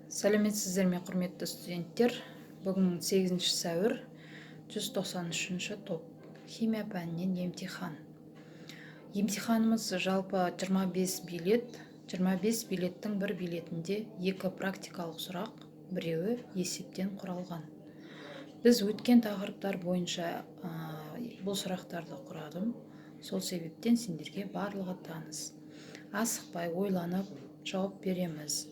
Сәлеметсіздер ме, құрметті студенттер? Бүгін 8 сәуір 193 топ химия пәнінен емтихан. Емтиханымыз жалпы 25 билет. 25 билеттің бір билетінде 2 практикалық сұрақ, біреуі есептен құралған. Біз өткен тақырыптар бойынша бұл сұрақтарды құрадым. Сол себептен сендерге барлығы таныс. Асықпай ойланып жауап береміз.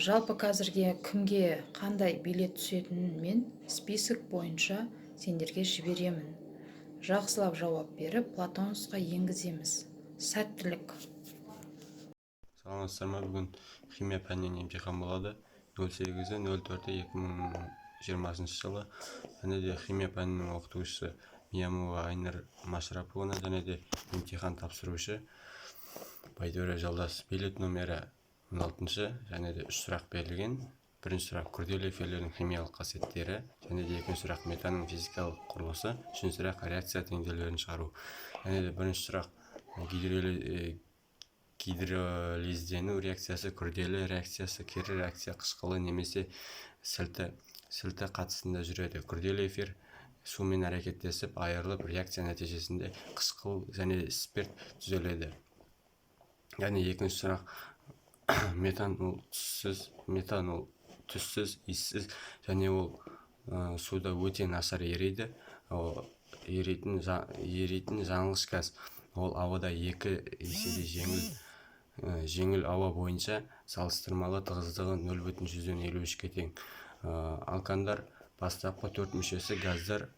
Жалпы қазірге кімге қандай билет түсетінін мен список бойынша сендерге жіберемін. Жақсылап жауап беріп, Платоносқа енгіземіз. Сәттілік. Саламатсыздар ма? Бүгін химия пәнінен емтихан болады. 08-04-2020 жылы. Және де химия пәнінің оқытушысы Миямова Айнұр Машраповна, және де емтихан тапсырушы Байдәурә Жалдас. Билет номері 16-шы, және де 3 сұрақ берілген. Бірінші сұрақ күрделі эфирлердің химиялық қасиеттері, және де екінші сұрақ метанның физикалық құрылысы, үшінші сұрақ реакция теңдеулерін шығару. Және де бірінші сұрақ гидролиздену реакциясы, күрделі реакциясы, кері реакция қышқылы немесе сілті қатысында жүреді. Күрделі эфир сумен әрекеттесіп, айырылып, реакция нәтижесінде қышқыл және спирт түзіледі. Және екінші сұрақ метан ол түссіз, иіссіз, және ол суда өте нашар ериді. Еритін жанғыш газ. Ол ауада 2 еседе жеңіл ауа бойынша салыстырмалы тығыздығы 0,53-ке тең. Алкандар бастапқы 4 мүшесі газдар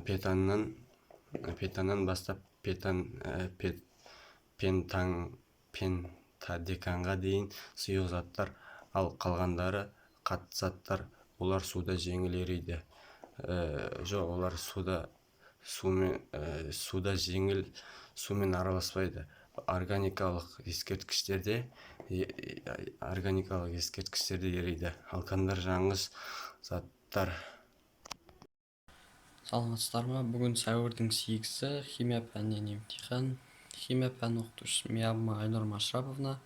пентаннан бастап пентадеканға дейін сұйық заттар, ал қалғандары қатты заттар. Олар суда жеңіл ериді. Олар суда жеңіл сумен араласпайды. Органикалық ескерткіштерде ериді. Алкандар жанғыш заттар. Саламатсыздар ма? Бүгін сәуірдің 8-сі химия пәнінен емтихан. Химия пән оқытушысы Миямова Айнұр Машраповна,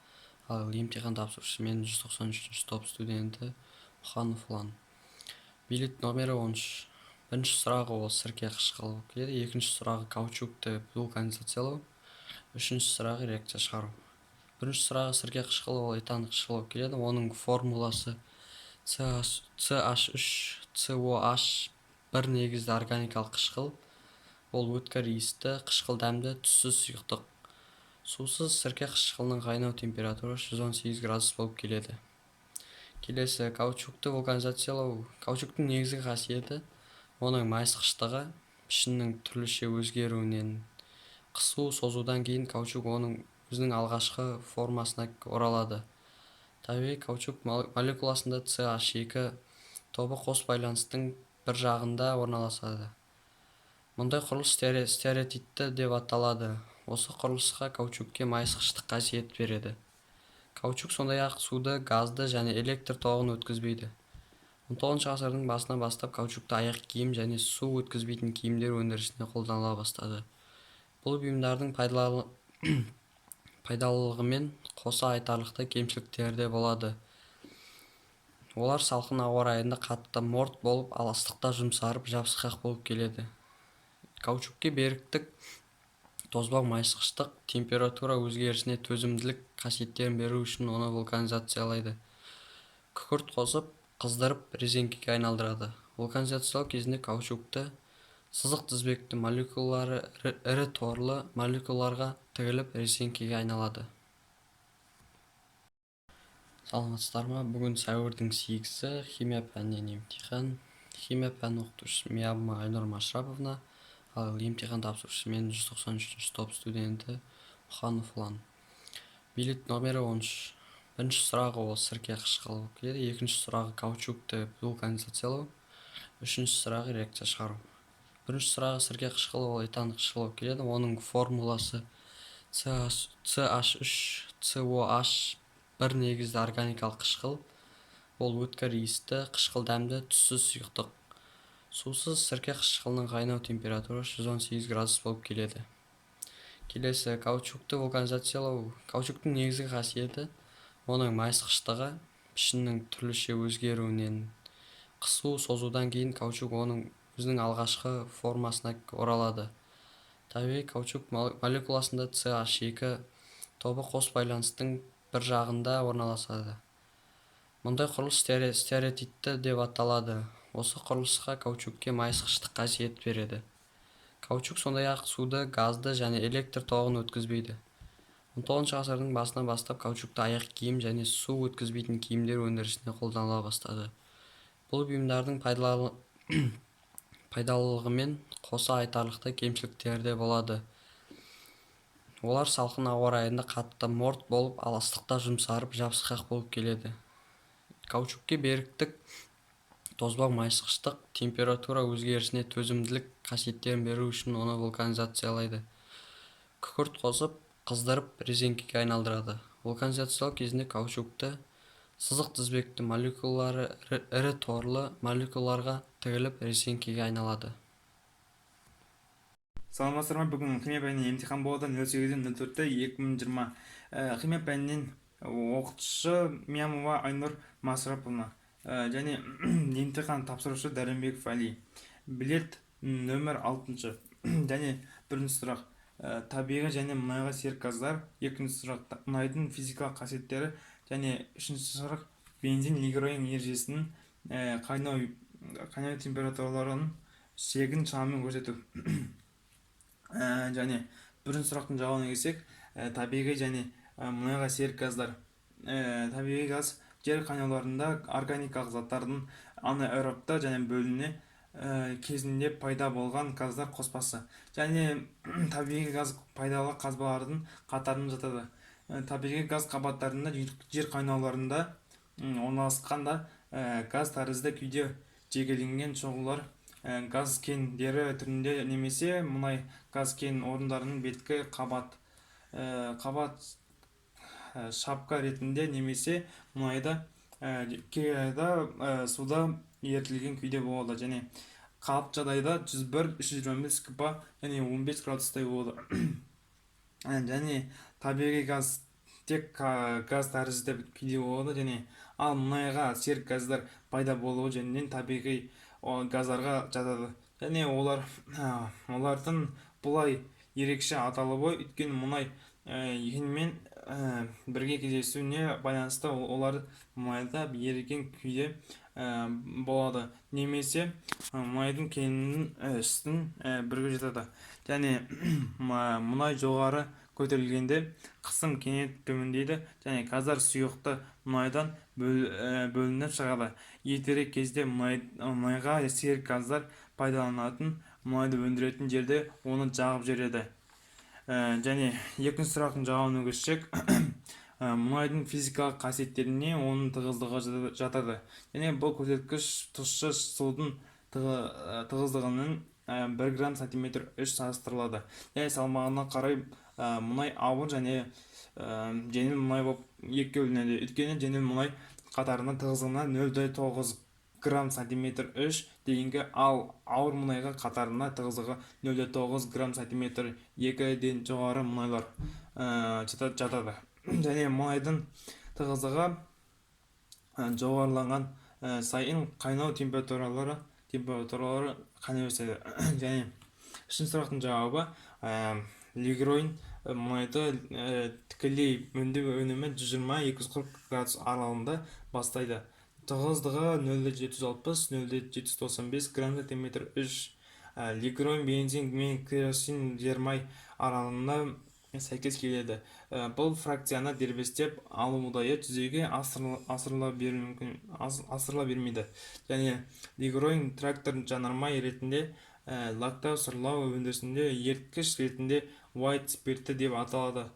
ал емтихан тапсырушы мен 193 топ студенті Мұханов Ұлан. Билет номері 13. Бірінші сұрағы ол сірке қышқылы болып келеді. Екінші сұрағы каучукты вулканизациялау. Үшінші сұрағы реакция шығару. Бірінші сұрағы сірке қышқылы ол этан қышқылы болып келеді. Оның формуласы CH3COH бір негізді органикалық қышқыл. Ол өткір иісті, қышқыл дәмді, түссіз сұйықтық. Сусыз сірке қышқылының қайнау температурасы 118 градус болып келеді. Келесі каучукты вулканизациялау. Каучуктың негізгі қасиеті оның майысқыштығы, пішіннің түрліше өзгеруінен. Қысу, созудан кейін каучук оның өзінің алғашқы формасына оралады. Табиғи каучук молекуласында CH2 тобы қос байланыстың бір жағында орналасады. Мұндай құрылыс стереотипті деп аталады. Осы құрылысқа каучукке майысқыштық қасиет береді. Каучук сондай-ақ суды, газды және электр тоғын өткізбейді. 19 ғасырдың басынан бастап каучукты аяқ киім және су өткізбейтін киімдер өндірісіне қолданыла бастады. Бұл бұйымдардың пайдалылығымен қоса айтарлықтай кемшіліктері де болады. Олар салқын ауа райында қатты морт болып, ал ыстықта жұмсарып, жабысқақ болып келеді. Каучукке беріктік, тозбау майысқыштық, температура өзгерісіне төзімділік қасиеттерін беру үшін оны вулканизациялайды. Күкірт қосып, қыздырып, резеңкеге айналдырады. Вулканизациялау кезінде каучукты сызық тізбекті молекулалары ірі торлы молекулаларға тігіліп, резеңкеге айналады. Саламатсыздар ма? Бүгін сәуірдің 8-сі химия пәнінен емтихан. Химия пән оқытушысы Миямова Айнұр Машраповна, ал емтихан тапсырушы мен 193 топ студенті Мұханов Ұлан. Билет номері 13. Бірінші сұрағы ол сірке қышқылы болып келеді. Екінші сұрағы каучукты вулканизациялау. Үшінші сұрағы реакция шығару. Бірінші сұрағы сірке қышқылы ол этан қышқылы болып келеді. Оның формуласы CH3COH бір негізді органикалық қышқыл. Ол өткір иісті, қышқыл дәмді, түссіз сұйықтық. Сусыз сірке қышқылының қайнау температурасы 118 градус болып келеді. Келесі, каучукты вулканизациялау. Каучуктың негізгі қасиеті оның майысқыштығы, пішіннің түрліше өзгеруінен. Қысу, созудан кейін каучук оның өзінің алғашқы формасына оралады. Табиғи каучук молекуласында CH2 тобы қос байланыстың бір жағында орналасады. Мұндай құрылыс стереотипті деп аталады. Осы құрылысқа каучукке майысқыштық қасиет береді. Каучук сондай-ақ суды, газды және электр тоғын өткізбейді. 19 ғасырдың басынан бастап каучукты аяқ киім және су өткізбейтін киімдер өндірісіне қолданыла бастады. Бұл бұйымдардың пайдалылығымен қоса айтарлықтай кемшіліктері де болады. Олар салқын ауа райында қатты морт болып, ал ыстықта жұмсарып, жабысқақ болып келеді. Каучукке беріктік, тозбау майысқыштық, температура өзгерісіне төзімділік қасиеттерін беру үшін оны вулканизациялайды. Күкірт қосып, қыздырып, резеңкеге айналдырады. Вулканизациялау кезінде каучукты сызық тізбекті молекулалары ірі торлы молекулаларға тігіліп, резеңкеге айналады. Саламатсыздар ма? Бүгін химия пәнінен емтихан болды. 08-04-2020. Химия пәнінен оқытушы Миямова Айнұр Масраповна және емтихан тапсырушы Дәренбеков Әли. Билет нөмір 6. және бірінші сұрақ. Табиғи және мұнайға серік газдар. Екінші сұрақ. Мұнайдың физикалық қасиеттері. Және үшінші сұрақ. Бензин лигроин ережесінің қайнау температураларының шегін шамамен көрсету. Және бірінші сұрақтың жауабына келсек, табиғи және мұнайға серік газдар. Табиғи газ жер қайнауларында органикалық заттардың анаэробты және бөліне кезінде пайда болған газдар қоспасы. Және табиғи газ пайдалы қазбалардың қатарына жатады. Табиғи газ қабаттарында жер қайнауларында орналасқанда газ тәрізді күйде жекеленген шоғырлар газ кендері түрінде немесе мұнай газ кен орындарының беткі қабат шапка ретінде немесе мұнайда суда ерітілген күйде болады. Және қалыпты жағдайда 101-325 кп және 15 градустай болады. Және табиғи газ тек газ тәрізді күйде болады. Және ал мұнайға серік газдар пайда болуы жөнінен табиғи газдарға жатады. Және олардың бұлай ерекше аталуы өйткені мұнай екенмен бірге кездесуіне байланысты олар мұнайда еріген күйде болады. Немесе мұнайдың кенінің үстін бірге жатады. Және мұнай жоғары көтерілгенде қысым кенет төмендейді және газдар сұйықты мұнайдан бөлініп шығады. Ертерек кезде мұнайға серік газдар пайдаланатын мұнайды өндіретін жерде оны жағып жібереді. Және екінші сұрақтың жауабына көшсек, мұнайдың физикалық қасиеттеріне оның тығыздығы жатады. Және бұл көрсеткіш тұщы судың тығыздығының 1 грамм сантиметр 3 салыстырылады. Және салмағына қарай мұнай ауыр және жеңіл мұнай болып екіге бөлінеді. Өйткені жеңіл мұнай қатарында тығыздығына 0,9 грамм сантиметр 3 дейінгі, ал ауыр мұнайға қатарында тығыздығы 0,9 грамм сантиметр 2-ден жоғары мұнайлар жатады. Және мұнайдың тығыздығы жоғарылаған сайын қайнау температуралары қайнай өседі. Және үшінші сұрақтың жауабы лигроин мұнайды тікелей өңдеу өнімі 120-240 градус аралығында бастайды. Тығыздығы 0,760-0,795 грамм сантиметр 3. Лигроин бензин мен керосин жермай аралығында сәйкес келеді. Бұл фракцияны дербестеп алуды жүзеге асырыла бермейді. Және лигроин трактор жанармай ретінде, лактау сырлау өндірісінде еріткіш ретінде white спирті деп аталады.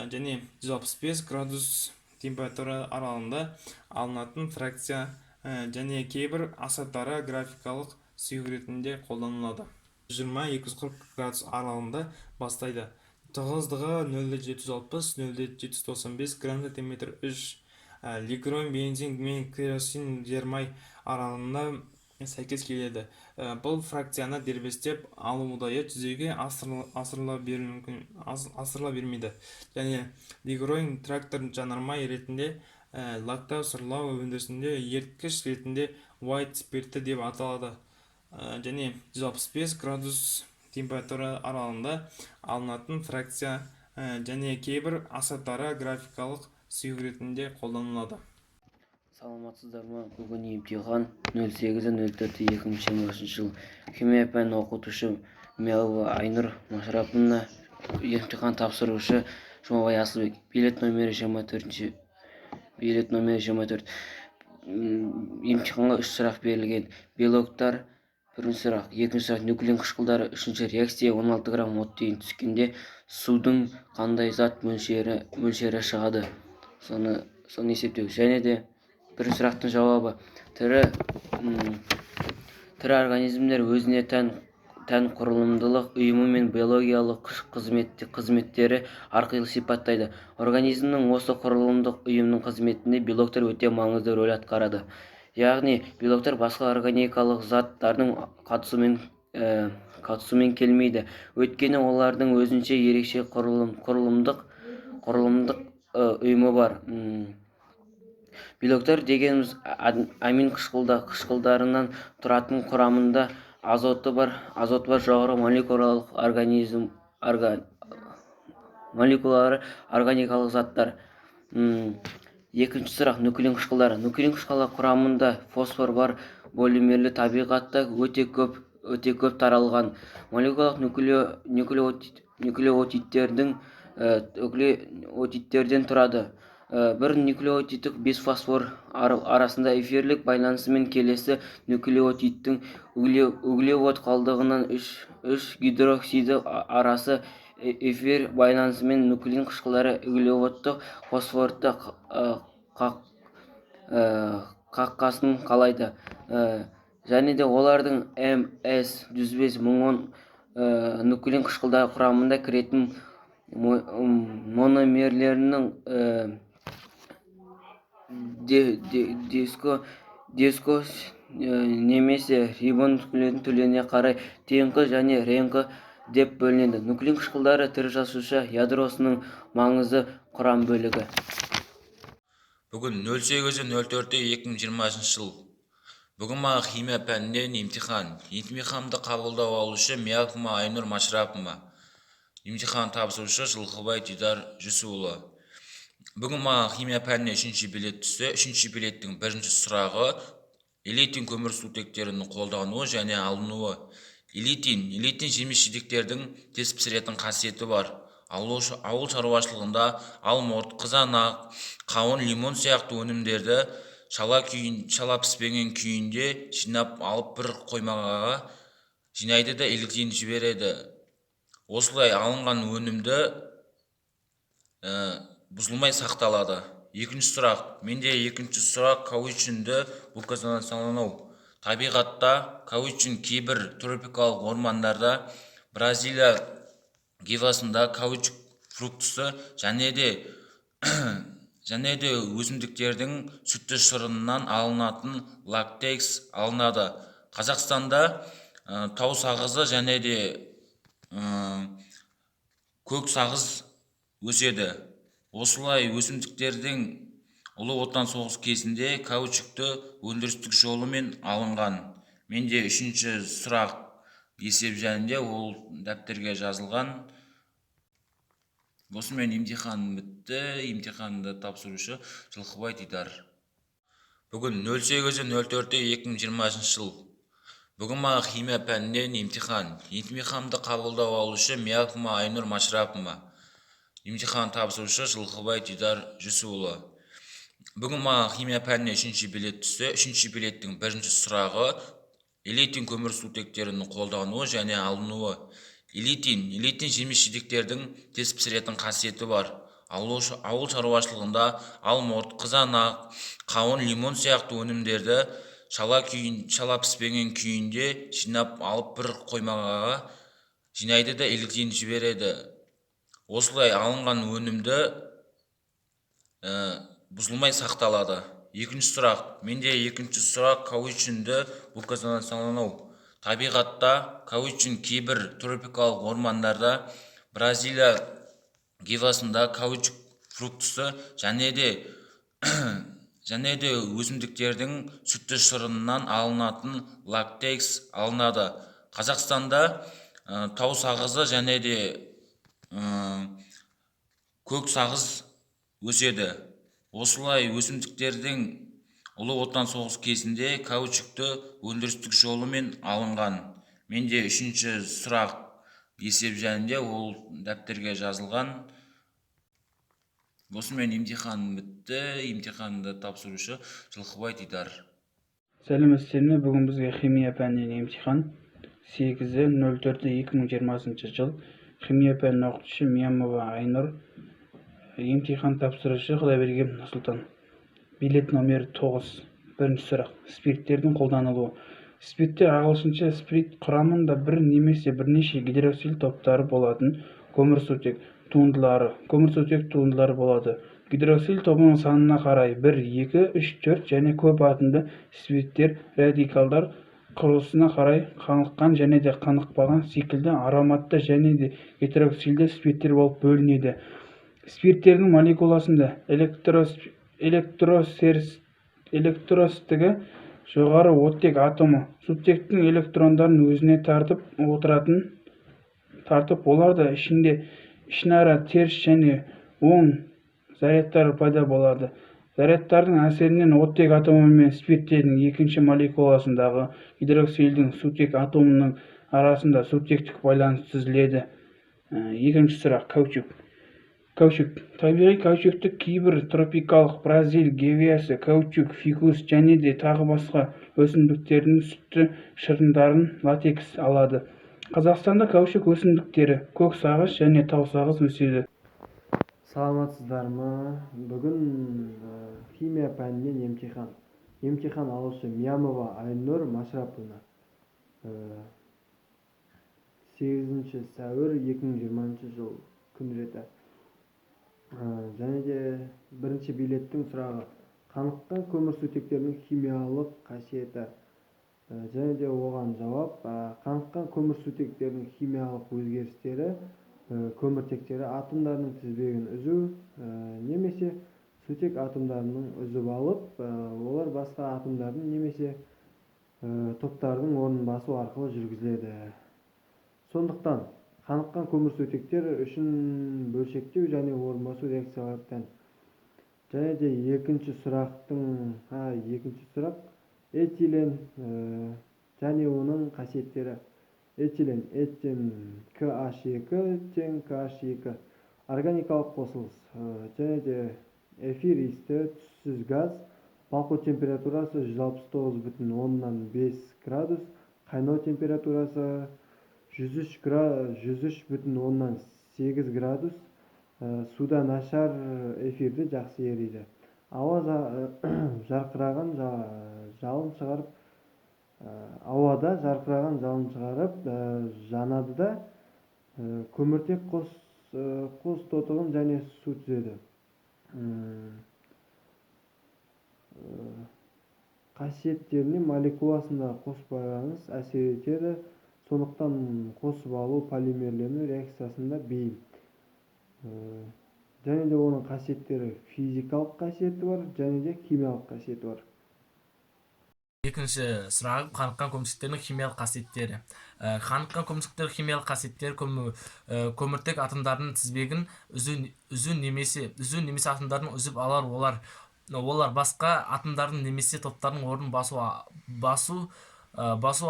Және 165 градус температура аралығында алынатын фракция және кейбір асаттары графикалық сұйық ретінде қолданылады. 120-240 градус аралығында бастайды. Тығыздығы 0,760-0,795 грамм сантиметр 3. Лигроин бензин мен керосин жермай аралығында сәйкес келеді. Бұл фракцияны дербестеп алуды жүзеге асырыла бермейді. Және дегройн трактор жанармай ретінде лактау сырлау өндірісінде еріткіш ретінде white спирті деп аталады. Және 165 градус температура аралығында алынатын фракция және кейбір асаттары графикалық сұйық ретінде қолданылады. Саламатсыздар ма? Бүгін емтихан 08.04.2023 жыл. Химия пәнінің оқытушы Миялова Айнұр Машраповна, емтихан тапсырушы Жұмабай Асылбек. Билет номері 24. Емтиханға 3 сұрақ берілген. Белоктар, бірінші сұрақ. Екінші сұрақ, нуклеин қышқылдары. Үшінші, реакция 16 грамм оттегін түскенде судың қандай зат мөлшері шығады. Соны есептеу. Және де бірінші сұрақтың жауабы: тірі организмдер өзіне тән құрылымдылық, ұйымы мен биологиялық қызметтері арқылы сипаттайды. Организмнің осы құрылымдық ұйымның қызметінде белоктар өте маңызды рөл атқарады. Яғни белоктар басқа органикалық заттардың қатысумен келмейді. Өйткені олардың өзінше ерекше құрылымдық ұйымы бар. Белоктар дегеніміз амин қышқылдарынан тұратын, құрамында азоты бар жоғары молекулалары органикалық заттар. Екінші сұрақ, нуклеин қышқылдары. Нуклеин қышқылдар құрамында фосфор бар полимерлі, табиғатта өте көп таралған нуклеотидтерден тұрады. Бір нуклеотидтік 5 фосфор арасында эфирлік байланысымен келесі нуклеотидтің углевод қалдығынан 3 гидроксиді арасы эфир байланысымен нуклеин қышқылдары углеводты фосфорды қаққасын қалайды. Және де олардың МС-105-1010 нуклеин қышқылдары құрамында кіретін мономерлерінің дискос немесе рибонуклеин түріне қарай теңкі және реңкі деп бөлінеді. Нуклеин қышқылдары тірі жасуша ядросының маңызды құрам бөлігі. Бүгін 08.04.2020 жыл. Бүгін маған химия пәнінен емтихан. Емтиханды қабылдау алушы Миялова Айнұр Машраповна. Емтихан тапсырушы Жылқыбай Дидар Жүсіпұлы. Бүгін маған химия пәніне 3-ші билет түсті. 3-ші билеттің бірінші сұрағы элитин көмірсутектерінің қолдануы және алынуы. Элитин жеміс-жидектердің тез пісіретін қасиеті бар. Ауыл шаруашылығында алмұрт, қызанақ, қауын, лимон сияқты өнімдерді шала піспеген күйінде жинап алып бір қоймаға жинайды да элитин жібереді. Осылай алынған өнімді бұзылмай сақталады. Екінші сұрақ. Менде екінші сұрақ каучинді вулканизациялау. Табиғатта каучин кейбір тропикалық ормандарда, Бразилия гевасында каучук фруктысы және де өсімдіктердің сүтті шырынынан алынатын лактекс алынады. Қазақстанда тау сағызы және де көк сағыз өседі. Осылай өсімдіктердің Ұлы Отан соғысы кезінде каучукты өндірістік жолымен алынған. Менде 3-ші сұрақ есеп жөнінде, ол дәптерге жазылған. Осымен емтихан бітті. Емтиханды тапсырушы Жылқыбай Дидар. Бүгін 08.04.2020 жыл. Бүгін маған химия пәнінен емтихан. Емтиханды қабылдау алушы Миялова Айнұр Машраповна. Емтихан тапсырушы Жылқыбай Дидар Жүсіпұлы. Бүгін маған химия пәніне 3-ші билет түсті. 3-ші билеттің бірінші сұрағы элитин көмірсутектерінің қолдануы және алынуы. Элитин жеміс-жидектердің тез пісіретін қасиеті бар. Ауыл шаруашылығында алмұрт, қызанақ, қауын, лимон сияқты өнімдерді шала піспеген күйінде жинап алып бір қоймаға жинайды да элитин жібереді. Осылай алынған өнімді бұзылмай сақталады. Екінші сұрақ. Менде екінші сұрақ каучинді вулканизациялану. Табиғатта каучин кейбір тропикалық ормандарда, Бразилия гивасында каучук фруктысы және де өсімдіктердің сүтті шырынынан алынатын лактекс алынады. Қазақстанда тау сағызы және де көк сағыз өседі. Осылай өсімдіктердің Ұлы Отан соғысы кезінде каучукты өндірістік жолымен алынған. Менде үшінші сұрақ есеп жөнінде, ол дәптерге жазылған. Осымен емтихан бітті. Емтиханды тапсырушы Жылқыбай Дидар. Сәлеметсіздер ме? Бүгін бізге химия пәнінен емтихан. 8.04.2020 жыл. Химия пәнінің оқытушысы Миямова Айнұр. Емтихан тапсырушы Құдайберген Нұрсұлтан. Билет номері 9. Бірінші сұрақ. Спирттердің қолданылуы. Спирттер ағылшынша спирт құрамында бір немесе бірнеше гидроксил топтары болатын көмірсутек туындылары болады. Гидроксил тобының санына қарай 1, 2, 3, 4 және көп атомды спирттер радикалдар құрылысына қарай қаныққан және де қанықпаған секілді ароматты және де гетероксилді спирттер болып бөлінеді. Спирттердің молекуласында электростігі жоғары оттек атомы сутектің электрондарын өзіне тартып оларда ішінара теріс және оң зарядтар пайда болады. Зарядтардың әсерінен оттек атомы мен спирттердің екінші молекуласындағы гидроксилдің сутек атомының арасында сутектік байланыс түзіледі. Екінші сұрақ. Каучук. Табиғи каучукты кейбір тропикалық Бразил гевиясы, каучук, фикус және де тағы басқа өсімдіктердің сүтті шырындарын латекс алады. Қазақстанда каучук өсімдіктері көк сағыз және тау сағыз өседі. Саламатсыздар ма? Бүгін химия пәнінен емтихан. Емтихан алушы Миямова Айнұр Машраповна. 8 сәуір 2020 жыл күн реті. Және де бірінші билеттің сұрағы. Қаныққан көмірсутектердің химиялық қасиеті. Және де оған жауап. Қаныққан көмірсутектердің химиялық өзгерістері көміртектері атомдарының тізбегін үзу немесе сутек атомдарының үзіп алып, олар басқа атомдардың немесе топтардың орнын басу арқылы жүргізіледі. Сондықтан қаныққан көмірсутектер үшін бөлшектеу және орын басу реакциялары тән. Және де екінші сұрақ этилен және оның қасиеттері. Этилен KH2 тең KH2 органикалық қосылыс. Және де эфир иісті түссіз газ, балқу температурасы 169,5 градус, қайнау температурасы 103,8 градус, суда нашар, эфирді жақсы ериді. Ауада жарқыраған жалын шығарып жанады да көміртек қос тотығын және су түзеді. Қасиеттеріне молекуласында қоспаланыс әсер етеді, сондықтан қосып алу полимерлерінің реакциясында бейім. Және де оның қасиеттері физикалық қасиеті бар, және де химиялық қасиеті бар. Екінші сұрағы қаныққан көміртектердің химиялық қасиеттері. Қаныққан көміртектердің химиялық қасиеттері көміртек атомдарының тізбегін үзу немесе атомдарын үзіп алар, олар басқа атомдардың немесе топтардың орнын басу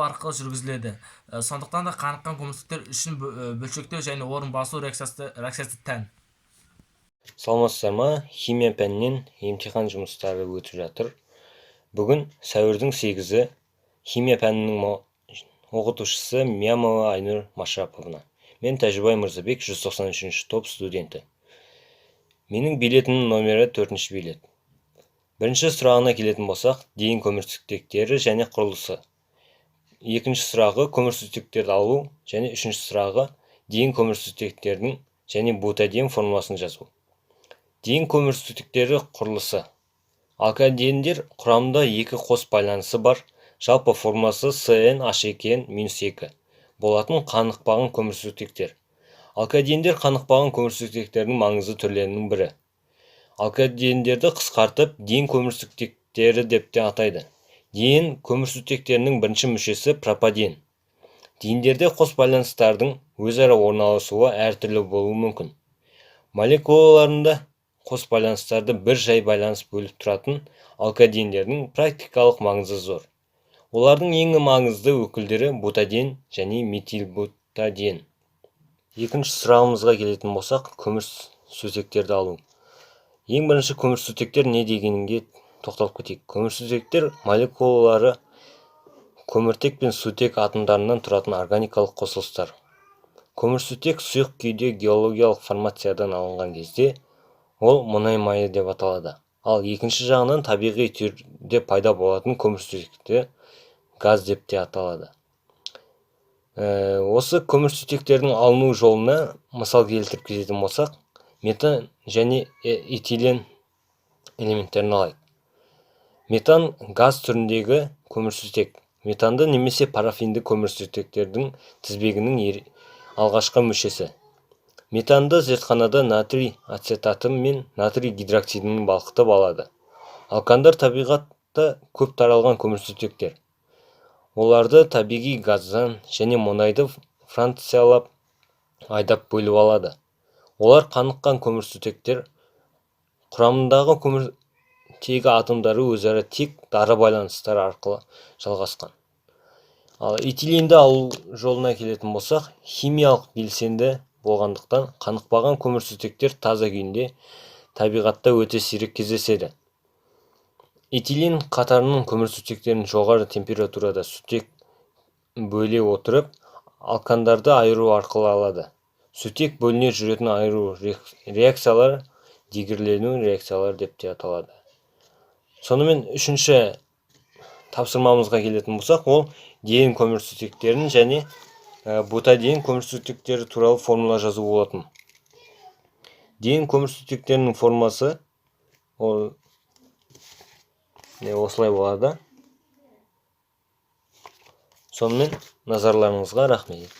арқылы жүргізіледі. Сондықтан да қаныққан көміртектер үшін бөлшектеу және орын басу реакциясы тән. Саламатсыздар ма? Химия пәнінен емтихан жұмыстары өтіп жатыр. Бүгін сәуірдің 8-і химия пәнінің оқытушысы Миямова Айнұр Машраповна. Мен Тәжібай Мырзабек, 193 топ студенті. Менің билетімнің номері 4-ші билет. Бірінші сұрағына келетін болсақ, дейін көмірсутектері және құрылысы. Екінші сұрағы көмірсутектерді алу және үшінші сұрағы дейін көмірсутектердің және бутадиен формуласын жазу. Дейін көмірсутектері құрылысы. Алкадендер құрамында екі қос байланысы бар, жалпы формасы CnH2n-2 болатын қанықпаған көмірсутектер. Алкадендер қанықпаған көмірсутектердің маңызды түрлерінің бірі. Алкадендерді қысқартып диен көмірсутектері деп те атайды. Диен көмірсутектерінің бірінші мүшесі пропаден. Диендерде қос байланыстардың өзара орналасуы әртүрлі болуы мүмкін. Молекулаларында қос байланыстарды бір жай байланыс бөліп тұратын алкадендердің практикалық маңызы зор. Олардың ең маңызды өкілдері бутаден және метилбутаден. Екінші сұрағымызға келетін болсақ, көмірсутектерді алу. Ең бірінші көмірсутектер не дегенге тоқталып кетейік. Көмірсутектер молекулалары көміртек пен сутек атомдарынан тұратын органикалық қосылыстар. Көмірсутек сұйық күйде геологиялық формациядан алынған кезде ол мұнай майы деп аталады. Ал екінші жағынан табиғи түрде пайда болатын көмірсутекті газ деп те аталады. Осы көмірсутектердің алыну жолына мысал келтіріп кететін болсақ, метан және этилен элементтерін алайық. Метан газ түріндегі көмірсутек. Метанды немесе парафинді көмірсутектердің тізбегінің алғашқы мүшесі. Метанды зертханада натрий ацетаты мен натрий гидроксидінің балқытып алады. Алкандар табиғатта көп таралған көмірсутектер. Оларды табиғи газдан және мұнайды фракциялап айдап бөліп алады. Олар қаныққан көмірсутектер. Құрамындағы көміртегі атомдары өзара тек дары байланыстар арқылы жалғасқан. Ал этиленді алу жолына келетін болсақ, химиялық белсенді болғандықтан қанықпаған көмірсутектер таза күйінде табиғатта өте сирек кездеседі. Этилен қатарының көмірсутектерін жоғары температурада сутек бөле отырып, алкандарды айыру арқылы алады. Сутек бөліне жүретін айыру реакциялар дегирлену реакциялар деп те аталады. Сонымен үшінші тапсырмамызға келетін болсақ, ол диен көмірсутектерін және бутаден көмірсутектері туралы формула жазу болатын. Диен көмірсутектерінің формасы осылай болады. Сонымен назарларыңызға рахмет.